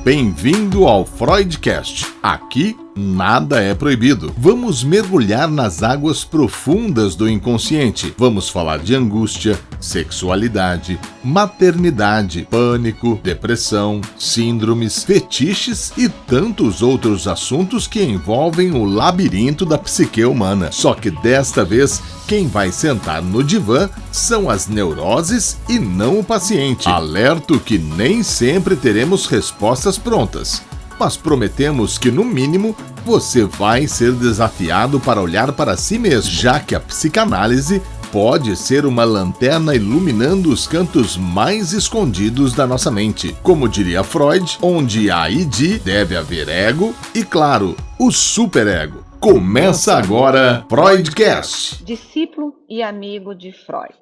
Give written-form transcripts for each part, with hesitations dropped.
Bem-vindo ao Freudcast. Aqui nada é proibido. Vamos mergulhar nas águas profundas do inconsciente. Vamos falar de angústia, sexualidade, maternidade, pânico, depressão, síndromes, fetiches e tantos outros assuntos que envolvem o labirinto da psique humana. Só que desta vez, quem vai sentar no divã são as neuroses e não o paciente. Alerto que nem sempre teremos respostas prontas, mas prometemos que, no mínimo, você vai ser desafiado para olhar para si mesmo, já que a psicanálise pode ser uma lanterna iluminando os cantos mais escondidos da nossa mente. Como diria Freud, onde há id, deve haver ego e, claro, o superego. Começa agora Freudcast. Discípulo e amigo de Freud.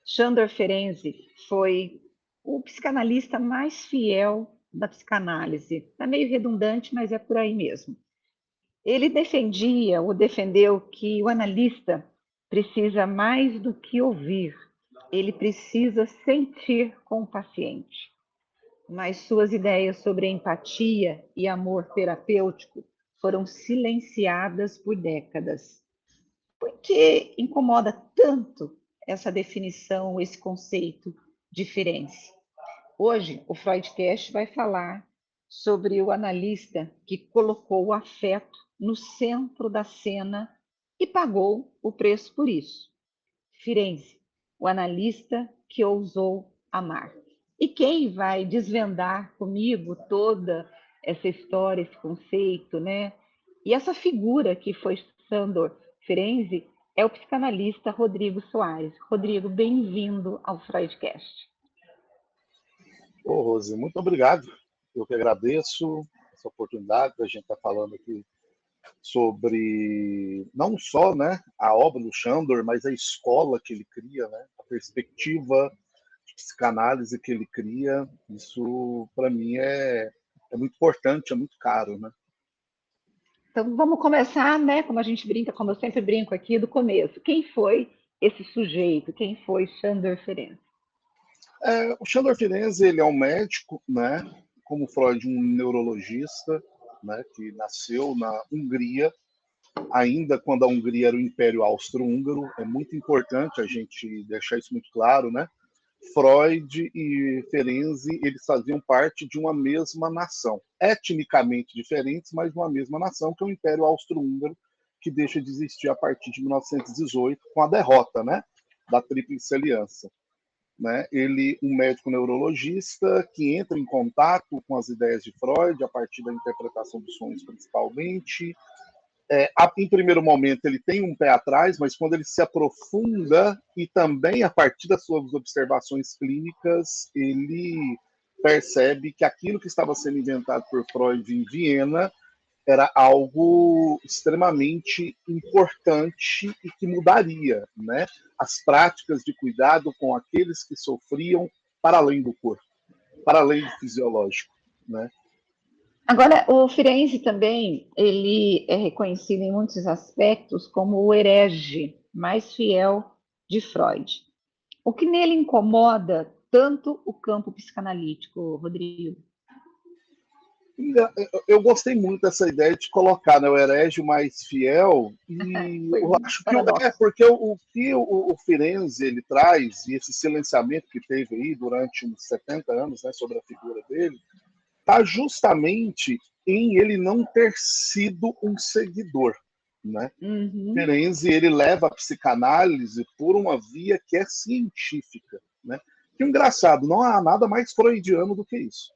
Sándor Ferenczi foi o psicanalista mais fiel da psicanálise. Está meio redundante, mas é por aí mesmo. Ele defendeu que o analista precisa mais do que ouvir, ele precisa sentir com o paciente. Mas suas ideias sobre empatia e amor terapêutico foram silenciadas por décadas. Por que incomoda tanto essa definição, esse conceito de Ferenczi? Hoje, o Freudcast vai falar sobre o analista que colocou o afeto no centro da cena e pagou o preço por isso. Ferenczi, o analista que ousou amar. E quem vai desvendar comigo toda essa história, esse conceito, né? E essa figura que foi Sándor Ferenczi é o psicanalista Rodrigo Soares. Rodrigo, bem-vindo ao Freudcast. Ô, Rose, muito obrigado. Eu que agradeço essa oportunidade da gente estar falando aqui sobre não só, né, a obra do Sándor, mas a escola que ele cria, né, a perspectiva de psicanálise que ele cria. Isso, para mim, é muito importante, é muito caro, né? Então, vamos começar, né, como a gente brinca, como eu sempre brinco aqui, do começo. Quem foi esse sujeito? Quem foi Sándor Ferenczi? O Sándor Ferenczi, ele é um médico, né, como Freud, um neurologista, né, que nasceu na Hungria, ainda quando a Hungria era o Império Austro-Húngaro. É muito importante a gente deixar isso muito claro, né? Freud e Ferenczi, eles faziam parte de uma mesma nação, etnicamente diferentes, mas uma mesma nação, que é o Império Austro-Húngaro, que deixa de existir a partir de 1918, com a derrota, né, da Tríplice Aliança. Né? Ele, um médico neurologista que entra em contato com as ideias de Freud a partir da interpretação dos sonhos, principalmente. Em primeiro momento ele tem um pé atrás, mas quando ele se aprofunda e também a partir das suas observações clínicas, ele percebe que aquilo que estava sendo inventado por Freud em Viena era algo extremamente importante e que mudaria, né, as práticas de cuidado com aqueles que sofriam para além do corpo, para além do fisiológico, né? Agora, o Ferenczi também, ele é reconhecido em muitos aspectos como o herege mais fiel de Freud. O que nele incomoda tanto o campo psicanalítico, Rodrigo? Eu gostei muito dessa ideia de colocar, né, o herege mais fiel, e eu acho que porque o que o Ferenczi ele traz, e esse silenciamento que teve aí durante uns 70 anos, né, sobre a figura dele, está justamente em ele não ter sido um seguidor, né? Ferenczi, ele leva a psicanálise por uma via que é científica, né? Que engraçado, não há nada mais freudiano do que isso.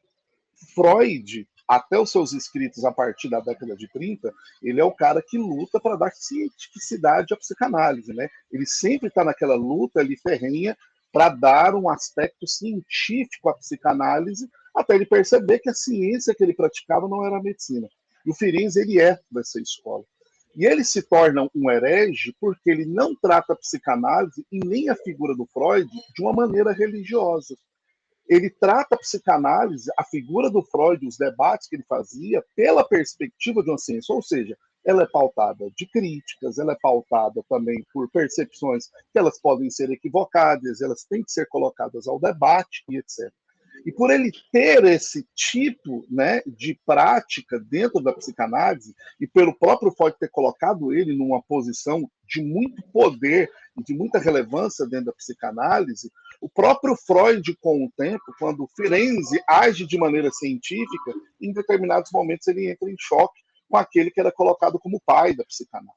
Freud, até os seus escritos a partir da década de 30, ele é o cara que luta para dar cientificidade à psicanálise, né? Ele sempre está naquela luta ali ferrenha para dar um aspecto científico à psicanálise, até ele perceber que a ciência que ele praticava não era a medicina. E o Ferenczi, ele é dessa escola. E ele se torna um herege porque ele não trata a psicanálise e nem a figura do Freud de uma maneira religiosa. Ele trata a psicanálise, a figura do Freud, os debates que ele fazia, pela perspectiva de uma ciência, ou seja, ela é pautada de críticas, ela é pautada também por percepções que elas podem ser equivocadas, elas têm que ser colocadas ao debate e etc. E por ele ter esse tipo, né, de prática dentro da psicanálise, e pelo próprio Freud ter colocado ele numa posição de muito poder e de muita relevância dentro da psicanálise, o próprio Freud, com o tempo, quando Firenze age de maneira científica, em determinados momentos ele entra em choque com aquele que era colocado como pai da psicanálise,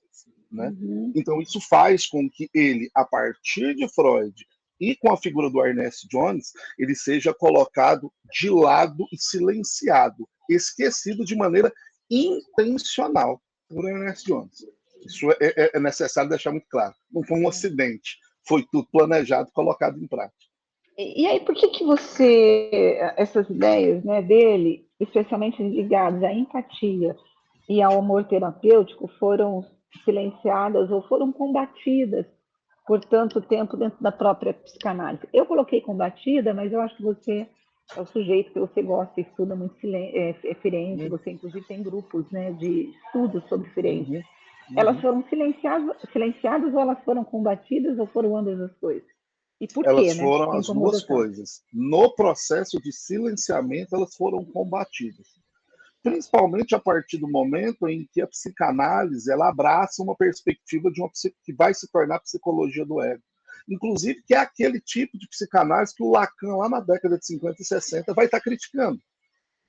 né? Então isso faz com que ele, a partir de Freud e com a figura do Ernest Jones, ele seja colocado de lado e silenciado, esquecido de maneira intencional por Ernest Jones. Isso é necessário deixar muito claro. Não foi um acidente, foi tudo planejado, colocado em prática. E aí, por que você, essas ideias, né, dele, especialmente ligadas à empatia e ao amor terapêutico, foram silenciadas ou foram combatidas por tanto tempo dentro da própria psicanálise? Eu coloquei combatida, mas eu acho que você é o sujeito que você gosta e estuda muito Firenze, você inclusive tem grupos, né, de estudos sobre Firenze. Elas foram silenciadas ou elas foram combatidas ou foram ambas as coisas? E por quê, Elas né? foram as duas coisas. No processo de silenciamento, elas foram combatidas. Principalmente a partir do momento em que a psicanálise ela abraça uma perspectiva de que vai se tornar a psicologia do ego. Inclusive, que é aquele tipo de psicanálise que o Lacan, lá na década de 50 e 60, vai estar criticando.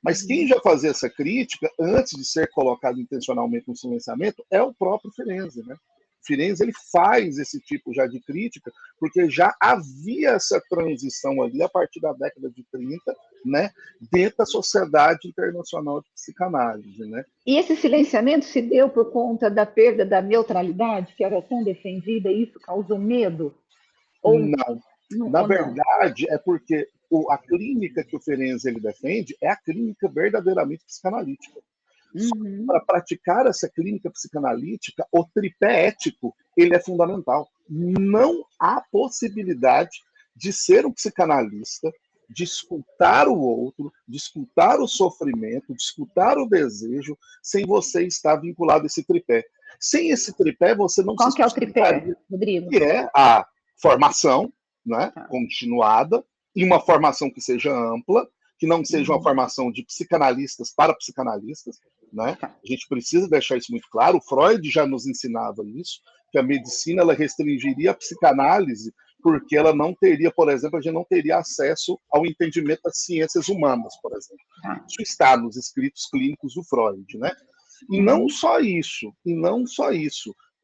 Mas quem já fazia essa crítica, antes de ser colocado intencionalmente no silenciamento, é o próprio Firenze, né? Firenze ele faz esse tipo já de crítica, porque já havia essa transição ali a partir da década de 30, né, dentro da Sociedade Internacional de Psicanálise, né? E esse silenciamento se deu por conta da perda da neutralidade, que era tão defendida, e isso causou medo? Ou não. Na verdade, é porque a clínica que o Firenze ele defende é a clínica verdadeiramente psicanalítica. Para praticar essa clínica psicanalítica, o tripé ético ele é fundamental. Não há possibilidade de ser um psicanalista, de escutar o outro, de escutar o sofrimento, de escutar o desejo, sem você estar vinculado a esse tripé. Sem esse tripé, você não Qual que é o tripé, Rodrigo? Que é a formação, né, continuada, e uma formação que seja ampla, que não seja uma formação de psicanalistas para psicanalistas, né? A gente precisa deixar isso muito claro. O Freud já nos ensinava isso, que a medicina ela restringiria a psicanálise porque ela não teria, por exemplo, a gente não teria acesso ao entendimento das ciências humanas, por exemplo. Isso está nos escritos clínicos do Freud, né? E não só isso,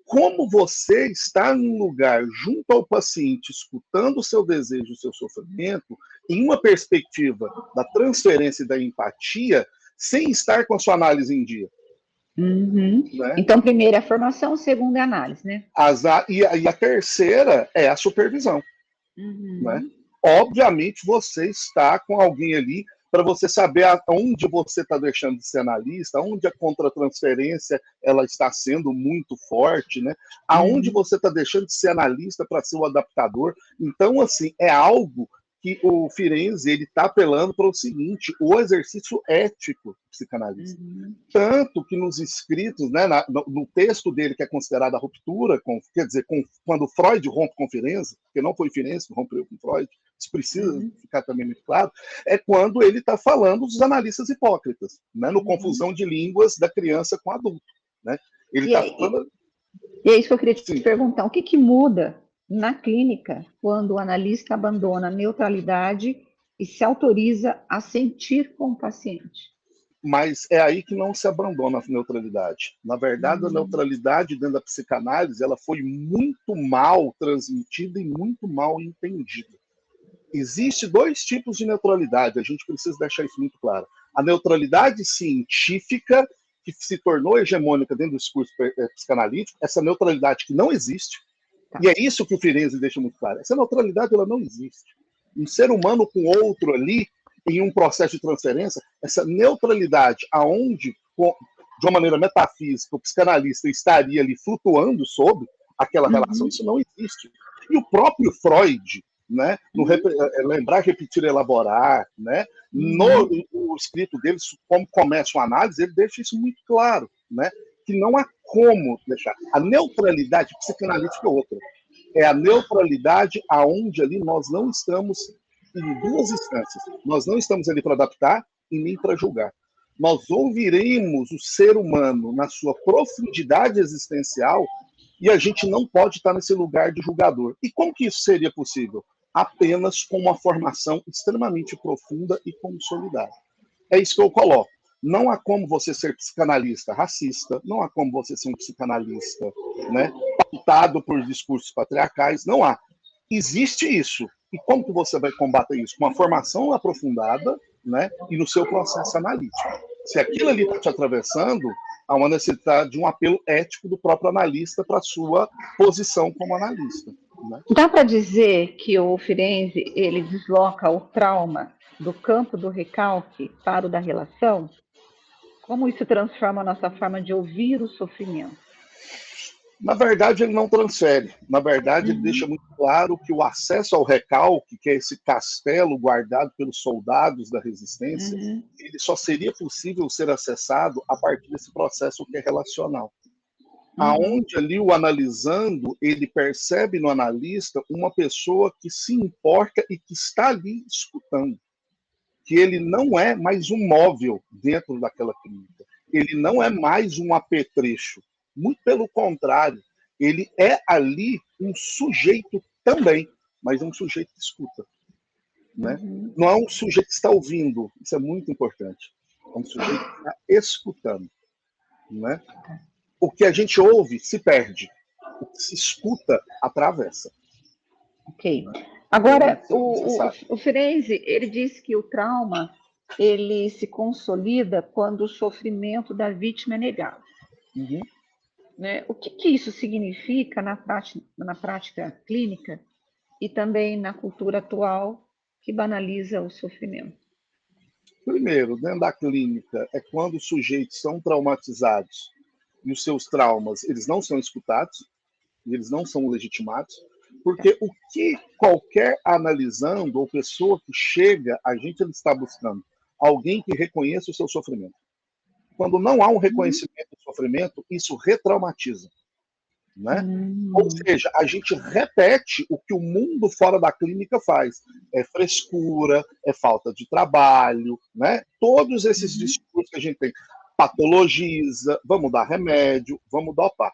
como você está num lugar junto ao paciente, escutando o seu desejo, o seu sofrimento, em uma perspectiva da transferência e da empatia, sem estar com a sua análise em dia. Né? Então, primeiro é a formação, segundo é a análise, né? E a terceira é a supervisão. Né? Obviamente, você está com alguém ali para você saber aonde você está deixando de ser analista, aonde a contratransferência ela está sendo muito forte, né? Aonde você está deixando de ser analista para ser o adaptador. Então, assim, é algo que o Firenze ele está apelando para o seguinte, o exercício ético psicanalista. Tanto que nos escritos, né, no texto dele, que é considerado a ruptura, quer dizer, quando Freud rompe com Firenze, porque não foi Firenze que rompeu com Freud, isso precisa ficar também muito claro, é quando ele está falando dos analistas hipócritas, né, no confusão de línguas da criança com adulto. Né? Ele está falando... E é isso que eu queria te perguntar, o que muda na clínica quando o analista abandona a neutralidade e se autoriza a sentir com o paciente? Mas é aí que não se abandona a neutralidade. Na verdade, a neutralidade dentro da psicanálise ela foi muito mal transmitida e muito mal entendida. Existem dois tipos de neutralidade, a gente precisa deixar isso muito claro. A neutralidade científica, que se tornou hegemônica dentro do discurso psicanalítico, essa neutralidade que não existe, e é isso que o Firenze deixa muito claro. Essa neutralidade ela não existe. Um ser humano com outro ali, em um processo de transferência, essa neutralidade aonde, de uma maneira metafísica, o psicanalista estaria ali flutuando sobre aquela relação, isso não existe. E o próprio Freud, né, no lembrar, repetir, elaborar, né, no escrito dele, como começa uma análise, ele deixa isso muito claro, né, que não há como deixar. A neutralidade psicanalítica é outra. É a neutralidade aonde ali nós não estamos em duas instâncias. Nós não estamos ali para adaptar e nem para julgar. Nós ouviremos o ser humano na sua profundidade existencial e a gente não pode estar nesse lugar de julgador. E como que isso seria possível? Apenas com uma formação extremamente profunda e consolidada. É isso que eu coloco. Não há como você ser psicanalista racista, não há como você ser um psicanalista, né, pautado por discursos patriarcais, não há. Existe isso. E como que você vai combater isso? Com uma formação aprofundada, né, e no seu processo analítico. Se aquilo ali está te atravessando, há uma necessidade de um apelo ético do próprio analista para a sua posição como analista. Né? Dá para dizer que o Firenze ele desloca o trauma do campo do recalque para o da relação? Como isso transforma a nossa forma de ouvir o sofrimento? Na verdade, ele não transfere. Na verdade, ele deixa muito claro que o acesso ao recalque, que é esse castelo guardado pelos soldados da resistência, ele só seria possível ser acessado a partir desse processo que é relacional. Aonde ali o analisando, ele percebe no analista uma pessoa que se importa e que está ali escutando. Que ele não é mais um móvel dentro daquela clínica. Ele não é mais um apetrecho. Muito pelo contrário, ele é ali um sujeito também, mas um sujeito que escuta. Né? Não é um sujeito que está ouvindo, isso é muito importante. É um sujeito que está escutando. Né? O que a gente ouve se perde, o que se escuta atravessa. Ok. Agora, o Firenze, ele diz que o trauma ele se consolida quando o sofrimento da vítima é negado. Né? O que isso significa na prática clínica e também na cultura atual que banaliza o sofrimento? Primeiro, dentro da clínica, é quando os sujeitos são traumatizados e os seus traumas eles não são escutados, e eles não são legitimados, porque o que qualquer analisando ou pessoa que chega, a gente está buscando alguém que reconheça o seu sofrimento. Quando não há um reconhecimento do sofrimento, isso retraumatiza. Né? Ou seja, a gente repete o que o mundo fora da clínica faz. É frescura, é falta de trabalho, né? Todos esses discursos que a gente tem. Patologiza, vamos dar remédio, vamos dopar.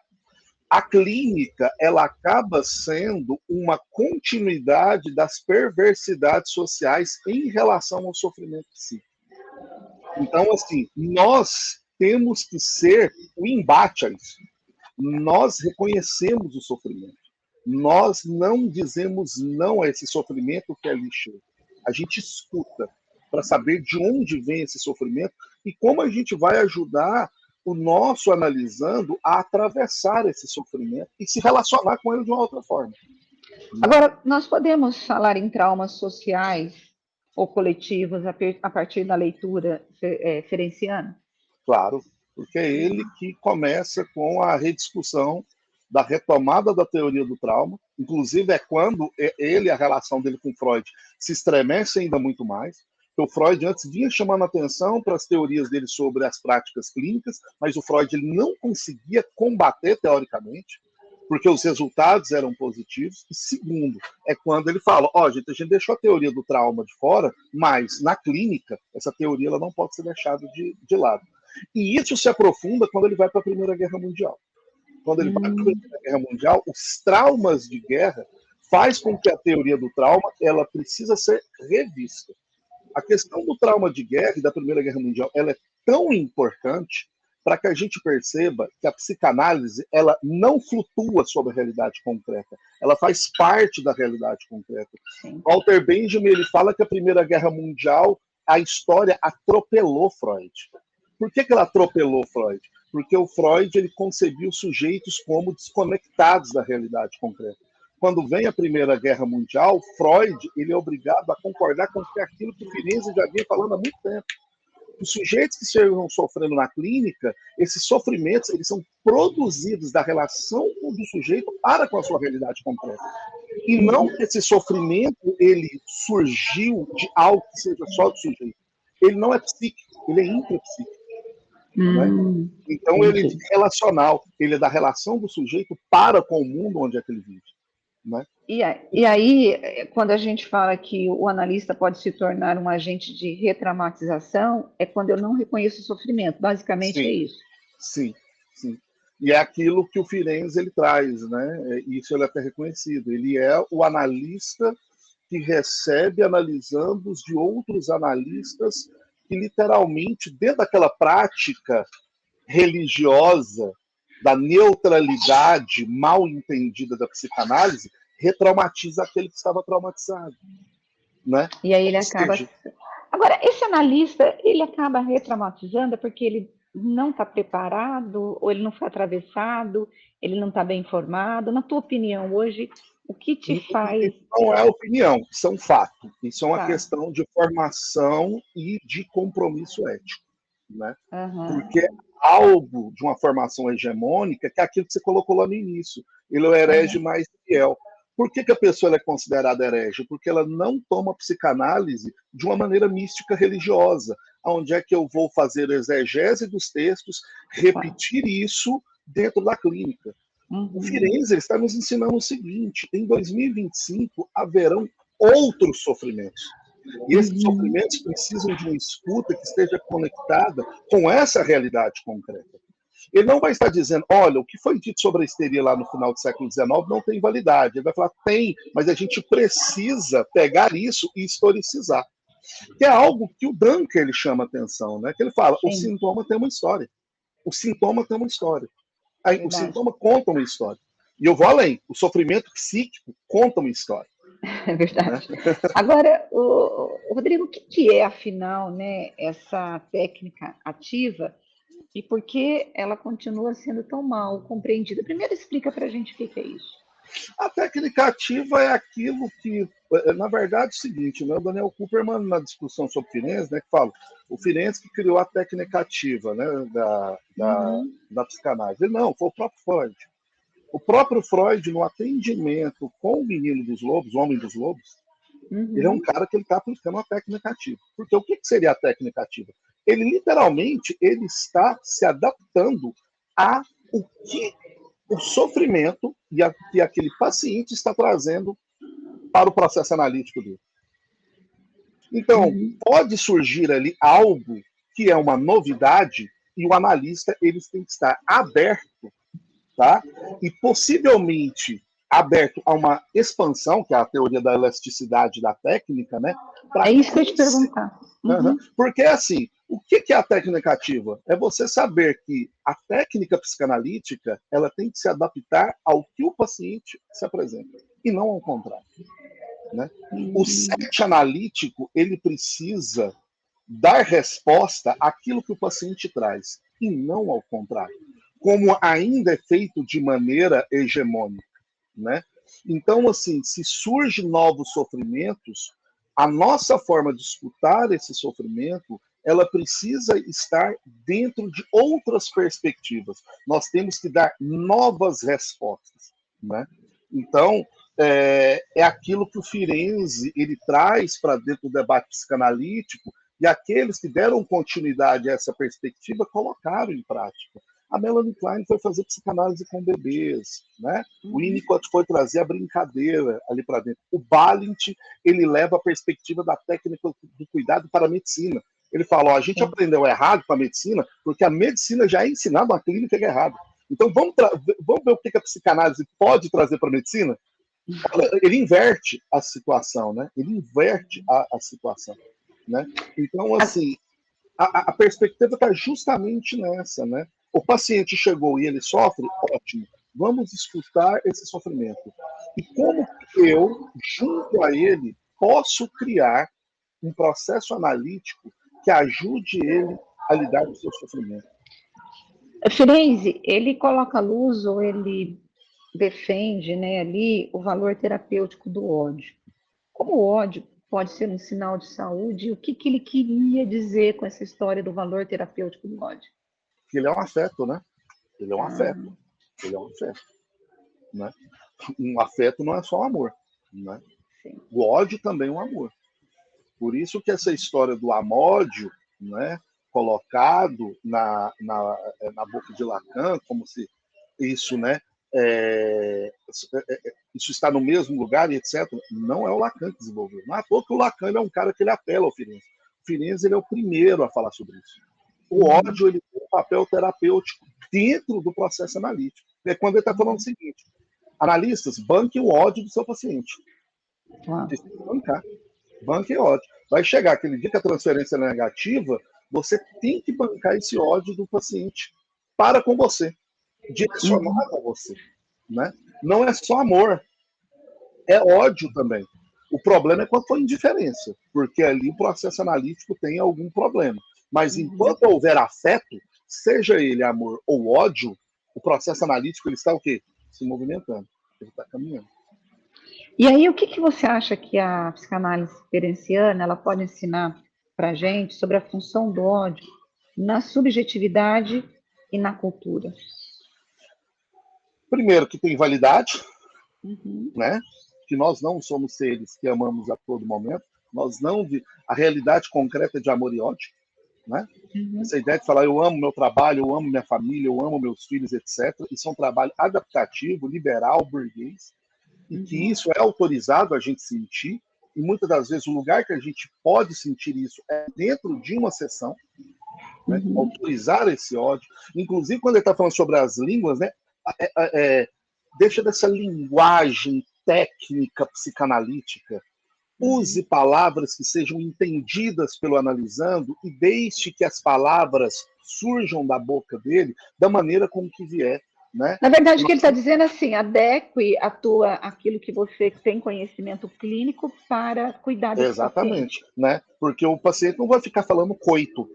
A clínica, ela acaba sendo uma continuidade das perversidades sociais em relação ao sofrimento psíquico. Então, assim, nós temos que ser o embate a isso. Nós reconhecemos o sofrimento. Nós não dizemos não a esse sofrimento que é lixo. A gente escuta para saber de onde vem esse sofrimento e como a gente vai ajudar o nosso analisando a atravessar esse sofrimento e se relacionar com ele de uma outra forma. Agora, nós podemos falar em traumas sociais ou coletivos a partir da leitura ferenciana? Claro, porque é ele que começa com a rediscussão da retomada da teoria do trauma, inclusive é quando ele, a relação dele com Freud, se estremece ainda muito mais. O Freud antes vinha chamando atenção para as teorias dele sobre as práticas clínicas, mas o Freud ele não conseguia combater teoricamente, porque os resultados eram positivos. E segundo, é quando ele fala, a gente deixou a teoria do trauma de fora, mas na clínica, essa teoria ela não pode ser deixada de lado. E isso se aprofunda quando ele vai para a Primeira Guerra Mundial. Quando ele vai para a Primeira Guerra Mundial, os traumas de guerra faz com que a teoria do trauma ela precisa ser revista. A questão do trauma de guerra e da Primeira Guerra Mundial ela é tão importante para que a gente perceba que a psicanálise ela não flutua sobre a realidade concreta, ela faz parte da realidade concreta. Sim. Walter Benjamin ele fala que a Primeira Guerra Mundial, a história atropelou Freud. Por que ela atropelou Freud? Porque o Freud ele concebia os sujeitos como desconectados da realidade concreta. Quando vem a Primeira Guerra Mundial, Freud ele é obrigado a concordar com aquilo que Firenze já vinha falando há muito tempo. Os sujeitos que chegam sofrendo na clínica, esses sofrimentos eles são produzidos da relação do sujeito para com a sua realidade concreta. E não que esse sofrimento ele surgiu de algo que seja só do sujeito. Ele não é psíquico, ele é intrapsíquico. Né? Então ele é relacional, ele é da relação do sujeito para com o mundo onde é que ele vive. né? E aí, quando a gente fala que o analista pode se tornar um agente de retraumatização, é quando eu não reconheço o sofrimento. Basicamente é Sim, isso. sim, sim. E é aquilo que o Firenze ele traz, né? Isso ele é até reconhecido. Ele é o analista que recebe analisando de outros analistas que literalmente, dentro daquela prática religiosa da neutralidade mal entendida da psicanálise, retraumatiza aquele que estava traumatizado, né? E aí ele Ou acaba. seja, Agora, esse analista, ele acaba retraumatizando porque ele não está preparado, ou ele não foi atravessado, ele não está bem informado. Na tua opinião, hoje, o que te faz. não é opinião, isso é um fato. Isso é uma Tá. questão de formação e de compromisso ético, né? Aham, Porque é algo de uma formação hegemônica que é aquilo que você colocou lá no início. Ele é o herege aham. mais fiel. Por que a pessoa é considerada herege? Porque ela não toma psicanálise de uma maneira mística religiosa. Onde é que eu vou fazer exegese dos textos, Tá. repetir isso dentro da clínica? O Uhum. Firenze está nos ensinando o seguinte: em 2025 haverão outros sofrimentos. E esses Uhum. sofrimentos precisam de uma escuta que esteja conectada com essa realidade concreta. Ele não vai estar dizendo, olha, o que foi dito sobre a histeria lá no final do século XIX não tem validade. Ele vai falar, tem, mas a gente precisa pegar isso e historicizar. Que é algo que o Dunker ele chama atenção, né? Que ele fala, o Sim, sintoma tem uma história. O sintoma tem uma história. O verdade. sintoma conta uma história. E eu vou além. O sofrimento psíquico conta uma história. É Né? verdade. Agora, Rodrigo, o que é, afinal, né, essa técnica ativa e por que ela continua sendo tão mal compreendida? Primeiro, explica para a gente o que é isso. A técnica ativa é aquilo que, na verdade, é o seguinte, né? O Daniel Kuperman, na discussão sobre Firenze, né, que fala, o Firenze que criou a técnica ativa, né, Uhum, da psicanálise. Ele não, foi o próprio Freud. O próprio Freud, no atendimento com o menino dos lobos, o homem dos lobos, ele é um uhum, cara que ele está aplicando a técnica ativa. Porque o que seria a técnica ativa? Ele literalmente ele está se adaptando a o que o sofrimento que aquele paciente está trazendo para o processo analítico dele. Então, uhum. pode surgir ali algo que é uma novidade e o analista eles tem que estar aberto, tá? E possivelmente aberto a uma expansão, que é a teoria da elasticidade da técnica, né? Para É isso que eu ia te perguntar. Uhum. Uhum, Porque, assim, o que é a técnica ativa? É você saber que a técnica psicanalítica ela tem que se adaptar ao que o paciente se apresenta, e não ao contrário. Né? O uhum, set analítico ele precisa dar resposta àquilo que o paciente traz, e não ao contrário, como ainda é feito de maneira hegemônica. Né? Então, assim, se surgem novos sofrimentos, a nossa forma de escutar esse sofrimento, ela precisa estar dentro de outras perspectivas. Nós temos que dar novas respostas, né? Então, é aquilo que o Firenze ele traz para dentro do debate psicanalítico e aqueles que deram continuidade a essa perspectiva colocaram em prática. A Melanie Klein foi fazer psicanálise com bebês, né? O uhum. Winnicott foi trazer a brincadeira ali para dentro. O Balint, ele leva a perspectiva da técnica do cuidado para a medicina. Ele fala, ó, a gente Sim. aprendeu errado com a medicina, porque a medicina já é ensinada uma clínica que é errada. Então vamos ver o que a psicanálise pode trazer para a medicina? Olha, ele inverte a situação, né? Ele inverte a situação, né? Então, assim, a perspectiva está justamente nessa, né? O paciente chegou e ele sofre, ótimo. Vamos escutar esse sofrimento. E como eu, junto a ele, posso criar um processo analítico que ajude ele a lidar com o seu sofrimento? Firenze, ele coloca à luz ou ele defende, né, ali o valor terapêutico do ódio. Como o ódio pode ser um sinal de saúde, o que ele queria dizer com essa história do valor terapêutico do ódio? Que ele é um afeto, né? Ele é um Ah, afeto. Ele é um afeto, né? Um afeto não é só amor, né? sim. O ódio também é um amor. Por isso que essa história do amódio, né, colocado na boca de Lacan, como se isso, né, isso está no mesmo lugar e etc. Não é o Lacan que desenvolveu. Não é à toa que o Lacan é um cara que ele apela ao Firenze. O Firenze ele é o primeiro a falar sobre isso. O ódio ele tem um papel terapêutico dentro do processo analítico. É quando ele está falando o seguinte: analistas, banquem o ódio do seu paciente. Bancar. Banquem o ódio. Vai chegar aquele dia que a transferência é negativa, você tem que bancar esse ódio do paciente para com você, direcionado a você. Né? Não é só amor, é ódio também. O problema é quando for indiferença, porque ali o processo analítico tem algum problema. Mas enquanto houver afeto, seja ele amor ou ódio, o processo analítico ele está o quê? Se movimentando, ele está caminhando. E aí, o que você acha que a psicanálise ferenciana ela pode ensinar para a gente sobre a função do ódio na subjetividade e na cultura? Primeiro, que tem validade, né? Que nós não somos seres que amamos a todo momento, nós não a realidade concreta de amor e ódio, né? Essa ideia de falar eu amo meu trabalho, eu amo minha família, eu amo meus filhos, etc. Isso é um trabalho adaptativo, liberal, burguês, e que isso é autorizado a gente sentir, e muitas das vezes o lugar que a gente pode sentir isso é dentro de uma sessão, né? Autorizar esse ódio. Inclusive, quando ele está falando sobre as línguas, né? Deixa dessa linguagem técnica psicanalítica, use palavras que sejam entendidas pelo analisando e deixe que as palavras surjam da boca dele da maneira como que vier. Né? Na verdade, o que ele está dizendo é assim, adeque aquilo que você tem conhecimento clínico para cuidar desse Exatamente, paciente. Né? Porque o paciente não vai ficar falando coito.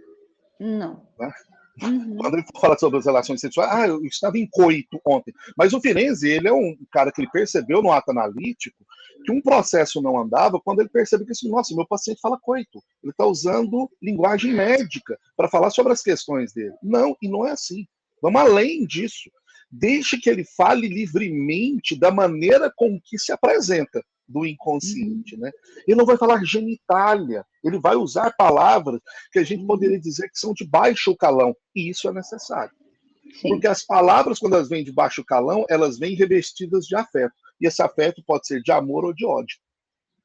Não. Né? Quando ele fala sobre as relações sexuais, eu estava em coito ontem. Mas o Firenze, ele é um cara que ele percebeu no ato analítico que um processo não andava quando ele percebeu que assim, nossa, meu paciente fala coito. Ele está usando linguagem médica para falar sobre as questões dele. Não, e não é assim. Vamos além disso. Deixe que ele fale livremente da maneira com que se apresenta do inconsciente, né? Ele não vai falar genitália, ele vai usar palavras que a gente poderia dizer que são de baixo calão, e isso é necessário. Sim. Porque as palavras, quando elas vêm de baixo calão, elas vêm revestidas de afeto, e esse afeto pode ser de amor ou de ódio,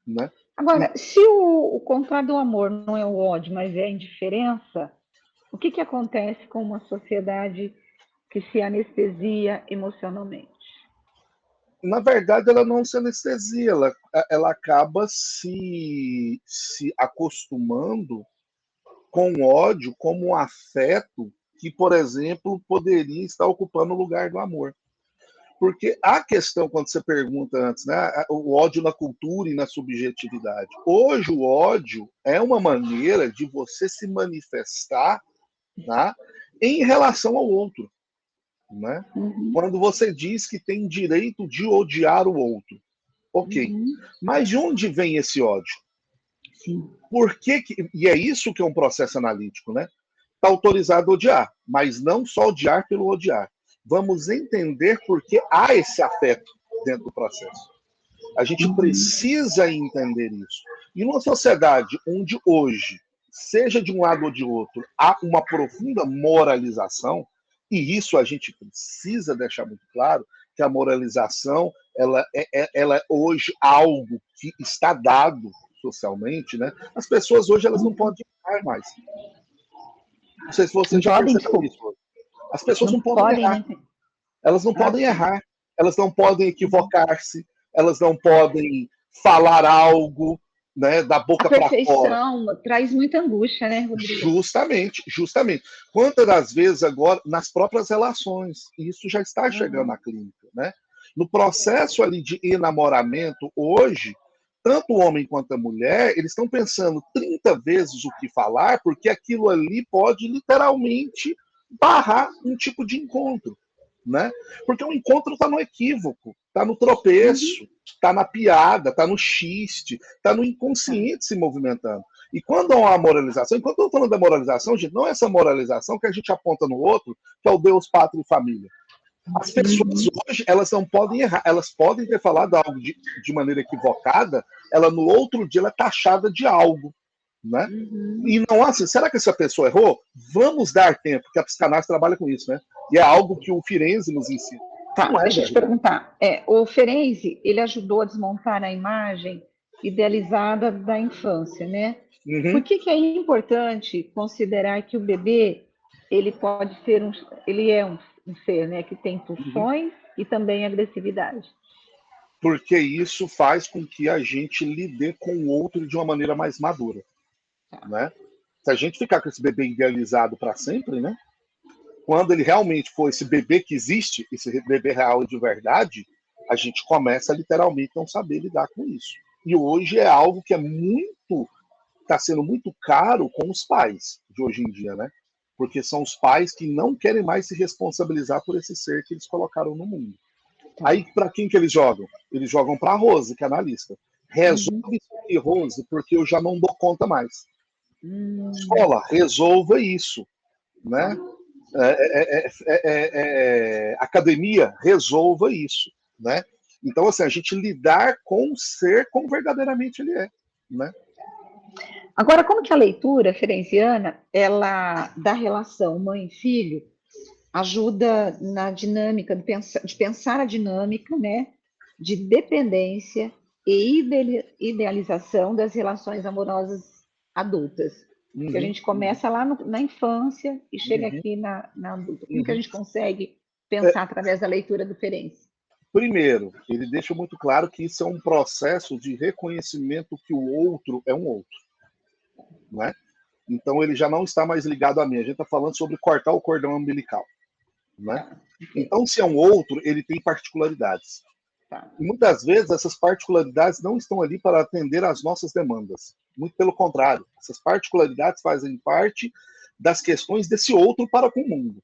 né? Agora, se o contrário do amor não é o ódio, mas é a indiferença, o que acontece com uma sociedade que se anestesia emocionalmente? Na verdade, ela não se anestesia, ela acaba se acostumando com o ódio como um afeto que, por exemplo, poderia estar ocupando o lugar do amor. Porque a questão, quando você pergunta antes, né, o ódio na cultura e na subjetividade. Hoje, o ódio é uma maneira de você se manifestar, né, em relação ao outro. Né? Quando você diz que tem direito de odiar o outro. Ok. Mas de onde vem esse ódio? Sim. Por que e é isso que é um processo analítico, né? Está autorizado a odiar, mas não só odiar pelo odiar. Vamos entender por que há esse afeto dentro do processo. A gente precisa entender isso. E numa sociedade onde hoje, seja de um lado ou de outro, há uma profunda moralização, e isso a gente precisa deixar muito claro, que a moralização ela é hoje algo que está dado socialmente, né? As pessoas hoje elas não podem errar mais. Não sei se você já percebeu isso. As pessoas não podem errar. Elas não podem errar. Elas não podem equivocar-se. Elas não podem falar algo, né, da boca para fora. A perfeição traz muita angústia, né, Rodrigo? Justamente. Quantas das vezes agora, nas próprias relações, isso já está chegando na clínica, né? No processo ali de enamoramento, hoje, tanto o homem quanto a mulher, eles estão pensando 30 vezes o que falar, porque aquilo ali pode literalmente barrar um tipo de encontro, né? Porque o encontro está no equívoco, está no tropeço, está na piada, está no xiste, está no inconsciente se movimentando. E quando há uma moralização, enquanto eu estou falando da moralização, gente, não é essa moralização que a gente aponta no outro, que é o Deus, pátria e família. As pessoas hoje, elas não podem errar, elas podem ter falado algo de maneira equivocada, ela no outro dia ela é taxada de algo, né? E não assim, será que essa pessoa errou? Vamos dar tempo, porque a psicanálise trabalha com isso, né? E é algo que o Firenze nos ensina. Tá, Não é deixa eu te verdade. perguntar. O Ferenczi, ele ajudou a desmontar a imagem idealizada da infância, né? Por Uhum, que é importante considerar que o bebê, ele pode ser ele é um ser, né, que tem uhum. pulsões e também agressividade? Porque isso faz com que a gente lide com o outro de uma maneira mais madura, Tá. né? Se a gente ficar com esse bebê idealizado para sempre, né? Quando ele realmente for esse bebê que existe, esse bebê real e de verdade, a gente começa a literalmente não saber lidar com isso. E hoje é algo que é muito, está sendo muito caro com os pais de hoje em dia, né? Porque são os pais que não querem mais se responsabilizar por esse ser que eles colocaram no mundo. Tá. Aí, para quem que eles jogam? Eles jogam para a Rose, que é analista. Uhum. Resolve isso aqui, Rose, porque eu já não dou conta mais. Hum, Escola, resolva isso, tá. né? Academia, resolva isso, né? Então, assim, a gente lidar com o ser como verdadeiramente ele é, né? Agora, como que a leitura ferenciana, ela, da relação mãe-filho, ajuda na dinâmica de pensar a dinâmica, né, de dependência e idealização das relações amorosas adultas. Que a Uhum, gente começa lá na infância e chega uhum, aqui na adulta. Como que a uhum. gente consegue pensar através da leitura do Ferenczi? Primeiro, ele deixa muito claro que isso é um processo de reconhecimento que o outro é um outro, né? Então ele já não está mais ligado a mim. A gente está falando sobre cortar o cordão umbilical, né? Tá, ok. Então, se é um outro, ele tem particularidades. Tá. E muitas vezes essas particularidades não estão ali para atender às nossas demandas. Muito pelo contrário, essas particularidades fazem parte das questões desse outro para com o mundo.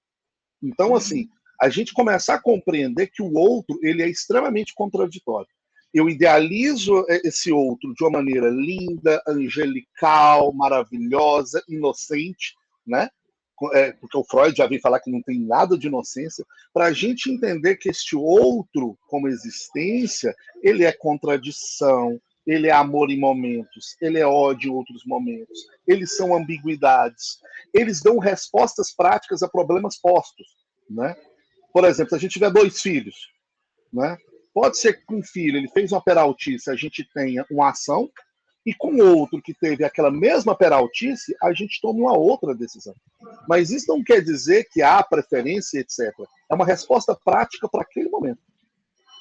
Então, assim, Uhum. a gente começar a compreender que o outro ele é extremamente contraditório. Eu idealizo esse outro de uma maneira linda, angelical, maravilhosa, inocente, né? Porque o Freud já veio falar que não tem nada de inocência, para a gente entender que este outro, como existência, ele é contradição, ele é amor em momentos, ele é ódio em outros momentos, eles são ambiguidades, eles dão respostas práticas a problemas postos, né? Por exemplo, se a gente tiver dois filhos, né? Pode ser que com um filho ele fez uma peraltice, a gente tenha uma ação, e com outro que teve aquela mesma peraltice, a gente toma uma outra decisão. Mas isso não quer dizer que há preferência, etc. É uma resposta prática para aquele momento,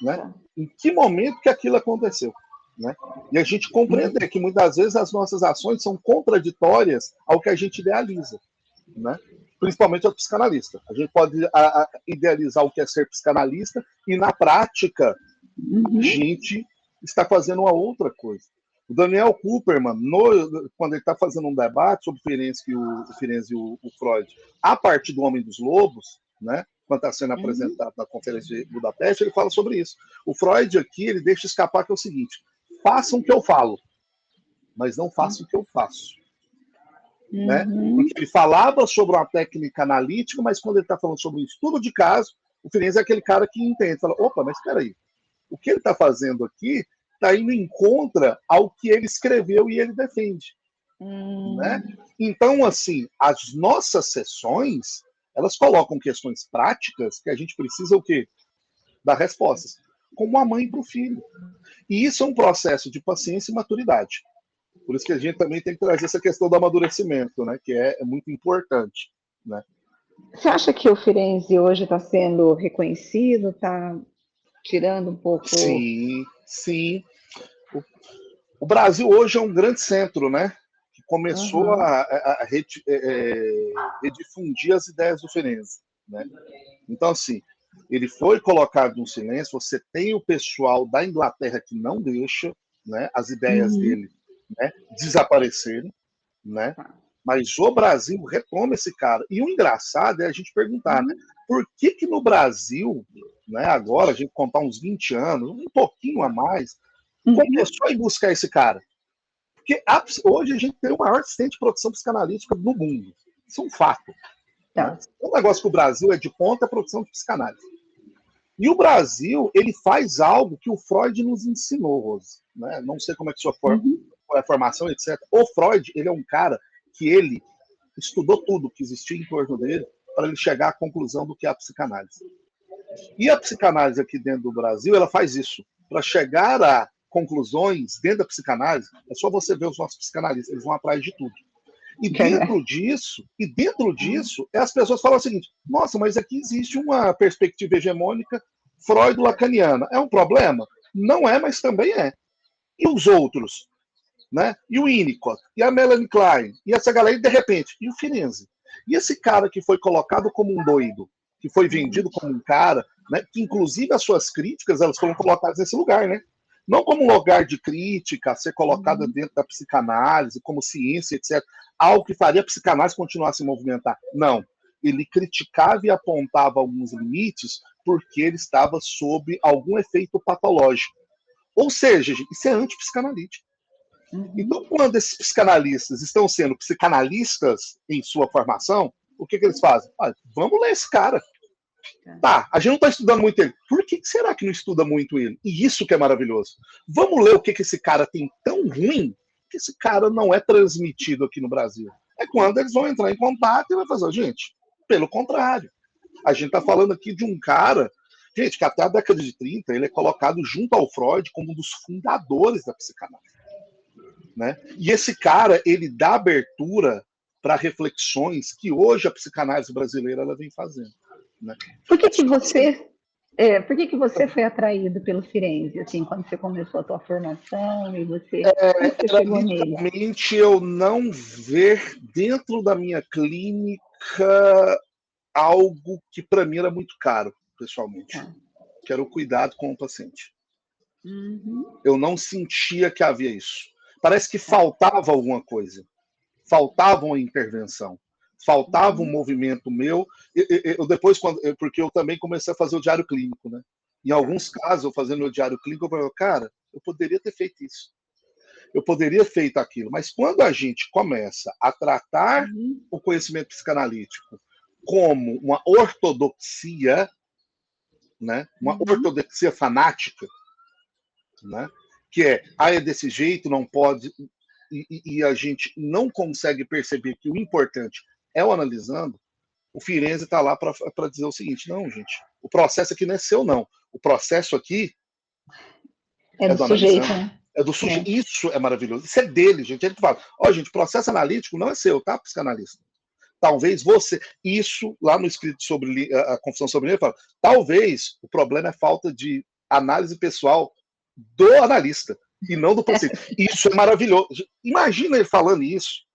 né? Tá. Em que momento que aquilo aconteceu, né? E a gente compreender que muitas vezes as nossas ações são contraditórias ao que a gente idealiza, né? Principalmente o psicanalista. A gente pode idealizar o que é ser psicanalista e, na prática, a Uhum. gente está fazendo uma outra coisa. O Daniel Kupperman, quando ele está fazendo um debate sobre o Ferenczi e o Freud, a partir do Homem dos Lobos, né, quando está sendo Uhum. apresentado na Conferência de Budapeste, ele fala sobre isso. O Freud aqui, ele deixa escapar que é o seguinte: façam o que eu falo, mas não façam o que eu faço. Né? Uhum. Porque ele falava sobre uma técnica analítica, mas quando ele está falando sobre um estudo de caso, o Ferenczi é aquele cara que entende, fala, opa, mas espera aí, o que ele está fazendo aqui está indo em contra ao que ele escreveu e ele defende. Né? Hum. Então, assim, as nossas sessões, elas colocam questões práticas que a gente precisa o quê? Dar respostas. Como a mãe para o filho. E isso é um processo de paciência e maturidade. Por isso que a gente também tem que trazer essa questão do amadurecimento, né? Que é muito importante. Né? Você acha que o Firenze hoje está sendo reconhecido, está tirando um pouco. Sim, sim. O, o Brasil hoje é um grande centro, né? Que começou Uhum. a redifundir as ideias do Firenze. Né? Então, assim, ele foi colocado no silêncio. Você tem o pessoal da Inglaterra que não deixa, né, as ideias Uhum. dele, né, desaparecerem, né? Mas o Brasil retoma esse cara. E o engraçado é a gente perguntar, né, Uhum. por que que no Brasil, né, agora a gente contar uns 20 anos, um pouquinho a mais, Uhum. começou a ir buscar esse cara? Porque hoje a gente tem o maior sistema de produção psicanalítica do mundo. Isso é um fato. Né? Tá. Um negócio que o Brasil é de ponta é a produção de psicanálise. E o Brasil, ele faz algo que o Freud nos ensinou, Rose. Né? Não sei como é que sua Uhum. formação, etc. O Freud, ele é um cara que ele estudou tudo que existia em torno dele para ele chegar à conclusão do que é a psicanálise. E a psicanálise aqui dentro do Brasil, ela faz isso. Para chegar a conclusões dentro da psicanálise, é só você ver os nossos psicanalistas, eles vão atrás de tudo. E dentro disso, as pessoas falam o seguinte: nossa, mas aqui existe uma perspectiva hegemônica freud-lacaniana. É um problema? Não é, mas também é. E os outros? Né? E o Winnicott, e a Melanie Klein, e essa galera, e de repente, e o Firenze. E esse cara que foi colocado como um doido, que foi vendido como um cara, né, que inclusive as suas críticas, elas foram colocadas nesse lugar, né? Não como um lugar de crítica, a ser colocada dentro da psicanálise, como ciência, etc. Algo que faria a psicanálise continuar a se movimentar. Não. Ele criticava e apontava alguns limites porque ele estava sob algum efeito patológico. Ou seja, isso é antipsicanalítico. Então, quando esses psicanalistas estão sendo psicanalistas em sua formação, o que eles fazem? Ah, vamos ler esse cara. Tá, a gente não está estudando muito ele. Por que será que não estuda muito ele? E isso que é maravilhoso. Vamos ler o que esse cara tem tão ruim que esse cara não é transmitido aqui no Brasil. É quando eles vão entrar em contato e vai fazer, gente, pelo contrário. A gente está falando aqui de um cara, gente, que até a década de 30 ele é colocado junto ao Freud como um dos fundadores da psicanálise. Né? E esse cara, ele dá abertura para reflexões que hoje a psicanálise brasileira ela vem fazendo. Né? Por que você foi atraído pelo Firenze, assim, quando você começou a tua formação e você, como você chegou nele? Literalmente eu não ver dentro da minha clínica algo que para mim era muito caro, pessoalmente, que era o cuidado com o paciente. Eu não sentia que havia isso. Parece que faltava alguma coisa. Faltava uma intervenção. Faltava um movimento meu. Eu depois, porque eu também comecei a fazer o diário clínico, né? Em alguns casos, eu fazendo o diário clínico, eu falei, cara, eu poderia ter feito isso. Eu poderia ter feito aquilo. Mas quando a gente começa a tratar o conhecimento psicanalítico como uma ortodoxia, né? Uma ortodoxia fanática, né? Que é desse jeito, não pode, e a gente não consegue perceber que o importante é o analisando, o Firenze está lá para dizer o seguinte: não, gente, o processo aqui não é seu, não. O processo aqui é do sujeito, né? É do sujeito. Isso é maravilhoso. Isso é dele, gente. Ele fala: ó, gente, o processo analítico não é seu, tá, psicanalista? Talvez você. Isso, lá no escrito sobre a confissão sobre ele, fala: talvez o problema é falta de análise pessoal do analista e não do paciente. Isso é maravilhoso. Imagina ele falando isso.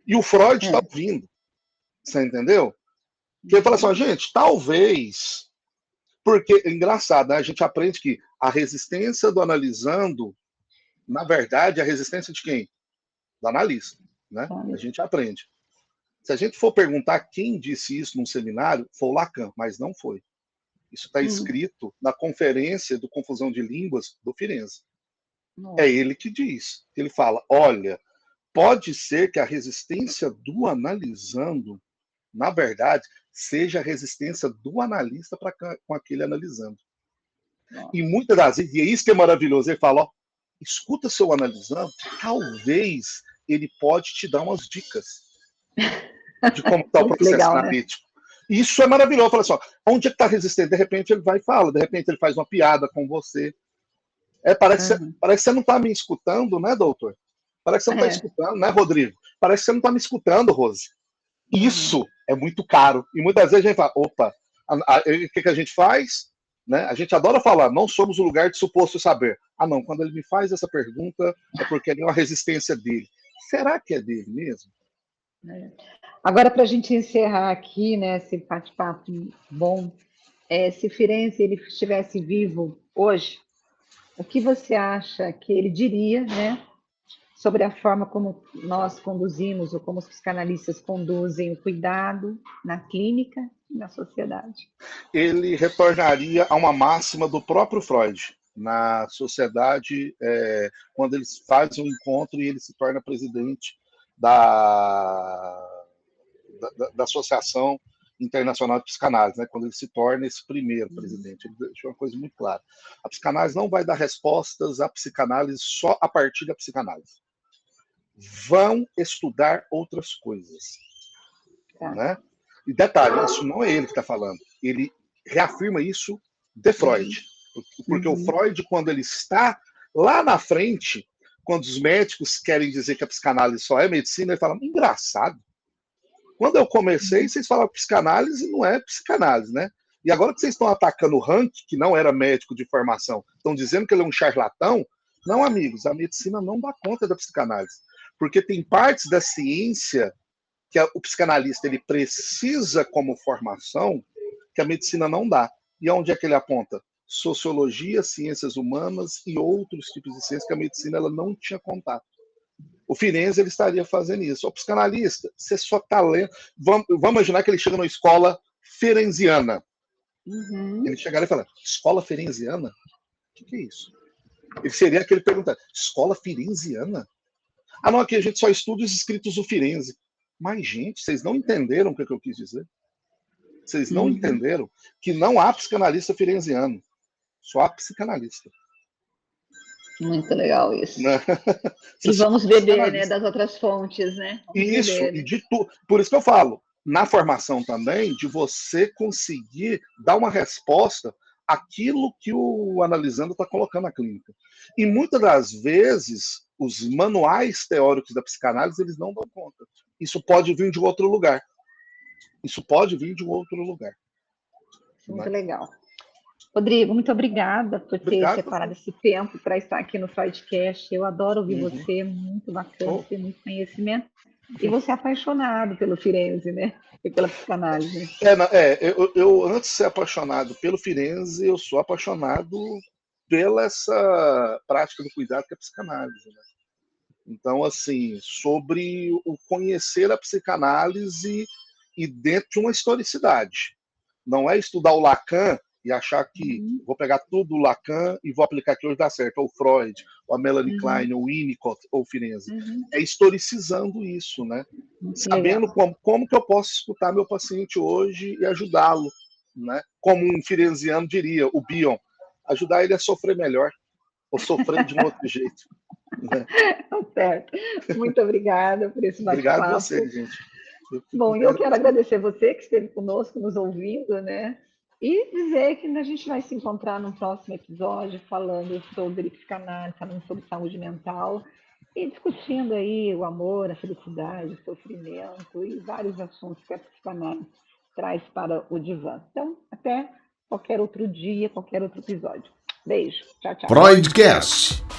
E o Freud está ouvindo. Você entendeu? Que ele fala assim, gente, talvez. Porque, engraçado, né? A gente aprende que a resistência do analisando, na verdade, é a resistência de quem? Do analista. Né? A gente aprende. Se a gente for perguntar quem disse isso num seminário, foi o Lacan, mas não foi. Isso está escrito na conferência do Confusão de Línguas do Firenze. É ele que diz. Ele fala, olha, pode ser que a resistência do analisando, na verdade, seja a resistência do analista com aquele analisando. E muitas das vezes, e é isso que é maravilhoso, ele fala, ó, escuta seu analisando, talvez ele pode te dar umas dicas de como está o processo legal, analítico. Né? Isso é maravilhoso. Fala assim, ó, onde é que está resistente? De repente ele vai e fala, de repente ele faz uma piada com você. Parece que você não está me escutando, né, doutor? Parece que você não está escutando, né, Rodrigo? Parece que você não está me escutando, Rose. Isso é muito caro. E muitas vezes a gente fala, opa, o que a gente faz? Né? A gente adora falar, não somos o lugar de suposto saber. Ah, não, quando ele me faz essa pergunta, é porque é uma resistência dele. Será que é dele mesmo? Agora, para a gente encerrar aqui, né, esse bate-papo bom, se Firenze ele estivesse vivo hoje, o que você acha que ele diria, né, sobre a forma como nós conduzimos, ou como os psicanalistas conduzem o cuidado na clínica e na sociedade? Ele retornaria a uma máxima do próprio Freud, na sociedade, quando eles fazem um encontro e ele se torna presidente da Associação Internacional de Psicanálise, né, quando ele se torna esse primeiro presidente. Ele deixou uma coisa muito clara. A psicanálise não vai dar respostas à psicanálise só a partir da psicanálise. Vão estudar outras coisas. Né? E detalhe, isso não é ele que está falando. Ele reafirma isso de Freud. Porque o Freud, quando ele está lá na frente, quando os médicos querem dizer que a psicanálise só é medicina, ele fala, engraçado. Quando eu comecei, vocês falavam que psicanálise não é psicanálise, né? E agora que vocês estão atacando o Rank, que não era médico de formação, estão dizendo que ele é um charlatão, não, amigos, a medicina não dá conta da psicanálise. Porque tem partes da ciência que o psicanalista ele precisa como formação que a medicina não dá. E onde é que ele aponta? Sociologia, ciências humanas e outros tipos de ciências que a medicina ela não tinha contato. O Firenze ele estaria fazendo isso. O psicanalista, você só está lendo. Vamos imaginar que ele chega numa escola ferenziana. Ele chegaria e fala, escola ferenziana? O que é isso? Ele seria aquele perguntar, escola firenziana? Ah, não, aqui a gente só estuda os escritos do Firenze. Mas, gente, vocês não entenderam o que eu quis dizer? Vocês não entenderam que não há psicanalista firenziano. Só há psicanalista. Muito legal isso. E vamos beber, né, das outras fontes, né? Isso, e de tudo. Por isso que eu falo, na formação também, de você conseguir dar uma resposta àquilo que o analisando está colocando na clínica. E muitas das vezes, os manuais teóricos da psicanálise, eles não dão conta. Isso pode vir de outro lugar. Muito legal. Rodrigo, muito obrigada por ter separado esse tempo para estar aqui no Freudcast. Eu adoro ouvir você, muito bacana, tem muito conhecimento. E você é apaixonado pelo Firenze, né? E pela psicanálise. Eu antes de ser apaixonado pelo Firenze, eu sou apaixonado pela essa prática do cuidado que é a psicanálise, né? Então, assim, sobre o conhecer a psicanálise e dentro de uma historicidade. Não é estudar o Lacan e achar que vou pegar tudo do Lacan e vou aplicar que hoje dá certo, ou Freud, ou a Melanie Klein, ou Winnicott, ou Firenze. É historicizando isso, né? Sabendo como que eu posso escutar meu paciente hoje e ajudá-lo, né? Como um firenziano diria, o Bion, ajudar ele a sofrer melhor, ou sofrer de um outro jeito. Né? Certo. Muito obrigada por esse bate-papo. Obrigado a você, gente. Bom, eu quero agradecer você que esteve conosco, nos ouvindo, né? E dizer que a gente vai se encontrar no próximo episódio falando sobre psicanálise, falando sobre saúde mental e discutindo aí o amor, a felicidade, o sofrimento e vários assuntos que a psicanálise traz para o divã. Então, até qualquer outro dia, qualquer outro episódio. Beijo. Tchau, tchau. Freudcast.